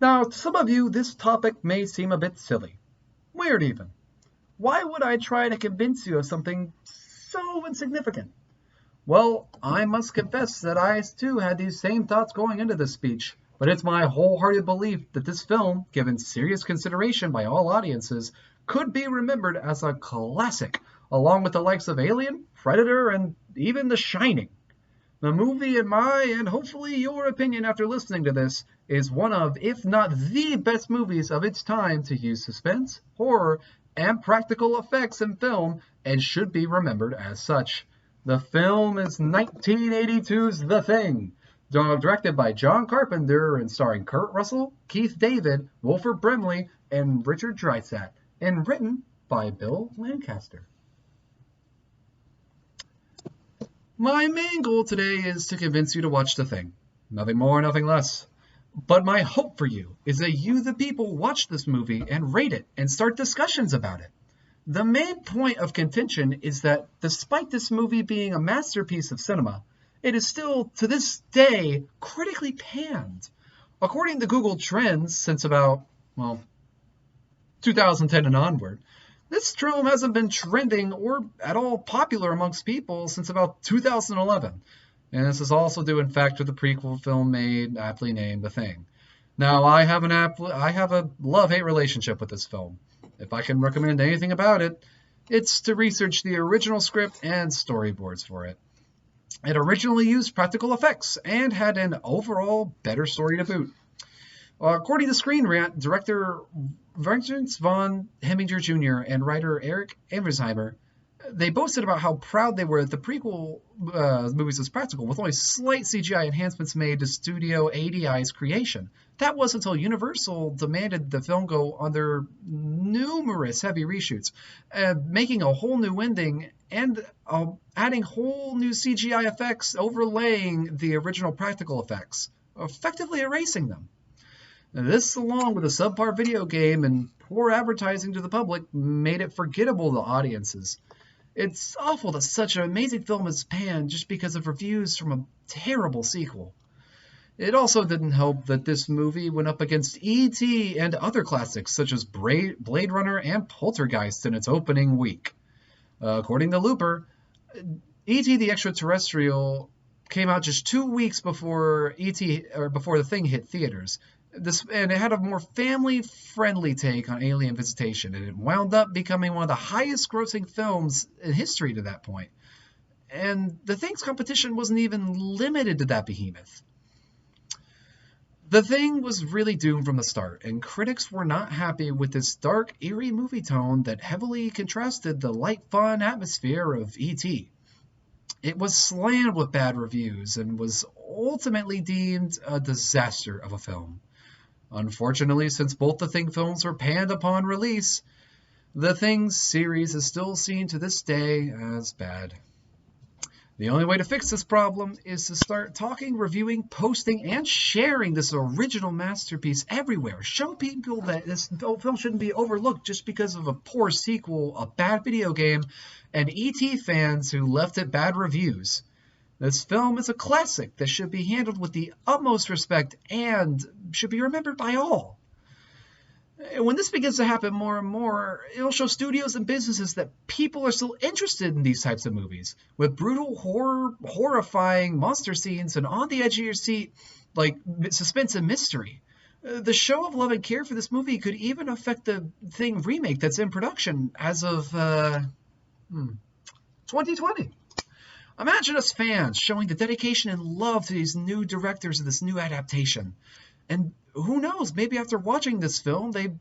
Now, to some of you, this topic may seem a bit silly. Weird even. Why would I try to convince you of something so insignificant? Well, I must confess that I too had these same thoughts going into this speech, but it's my wholehearted belief that this film, given serious consideration by all audiences, could be remembered as a classic, along with the likes of Alien, Predator, and even The Shining. The movie, in my and hopefully your opinion after listening to this, is one of, if not the best movies of its time to use suspense, horror, and practical effects in film, and should be remembered as such. The film is 1982's The Thing, directed by John Carpenter and starring Kurt Russell, Keith David, Wilford Brimley, and Richard Dreyfuss, and written by Bill Lancaster. My main goal today is to convince you to watch The Thing. Nothing more, nothing less. But my hope for you is that you, the people, watch this movie and rate it and start discussions about it. The main point of contention is that despite this movie being a masterpiece of cinema, it is still, to this day, critically panned. According to Google Trends, since about, 2010 and onward, this film hasn't been trending or at all popular amongst people since about 2011. And this is also due, in fact, to the prequel film made, aptly named The Thing. Now, I have a love-hate relationship with this film. If I can recommend anything about it, it's to research the original script and storyboards for it. It originally used practical effects and had an overall better story to boot. According to Screen Rant, director Vincent von Heminger Jr. and writer Eric Eversheimer, they boasted about how proud they were that the prequel movies was practical, with only slight CGI enhancements made to Studio ADI's creation. That was until Universal demanded the film go under numerous heavy reshoots, making a whole new ending and adding whole new CGI effects overlaying the original practical effects, effectively erasing them. This, along with a subpar video game and poor advertising to the public, made it forgettable to audiences. It's awful that such an amazing film is panned just because of reviews from a terrible sequel. It also didn't help that this movie went up against E.T. and other classics such as Blade Runner and Poltergeist in its opening week. According to Looper, E.T. the Extraterrestrial came out just 2 weeks before before The Thing hit theaters. And it had a more family-friendly take on alien visitation, and it wound up becoming one of the highest-grossing films in history to that point. And The Thing's competition wasn't even limited to that behemoth. The Thing was really doomed from the start, and critics were not happy with this dark, eerie movie tone that heavily contrasted the light, fun atmosphere of E.T. It was slammed with bad reviews and was ultimately deemed a disaster of a film. Unfortunately, since both The Thing films were panned upon release, The Thing series is still seen to this day as bad. The only way to fix this problem is to start talking, reviewing, posting, and sharing this original masterpiece everywhere. Show people that this film shouldn't be overlooked just because of a poor sequel, a bad video game, and E.T. fans who left it bad reviews. This film is a classic that should be handled with the utmost respect and should be remembered by all. When this begins to happen more and more, it'll show studios and businesses that people are still interested in these types of movies, with brutal, horrifying monster scenes and on the edge of your seat, like suspense and mystery. The show of love and care for this movie could even affect the Thing remake that's in production as of 2020. Imagine us fans showing the dedication and love to these new directors of this new adaptation. And who knows, maybe after watching this film, they,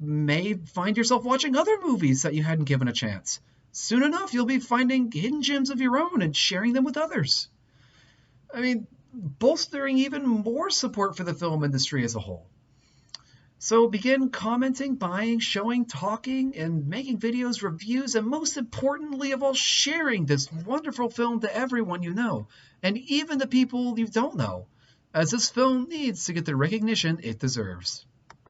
may find yourself watching other movies that you hadn't given a chance. Soon enough, you'll be finding hidden gems of your own and sharing them with others. Bolstering even more support for the film industry as a whole. So begin commenting, buying, showing, talking, and making videos, reviews, and most importantly of all, sharing this wonderful film to everyone you know, and even the people you don't know, as this film needs to get the recognition it deserves.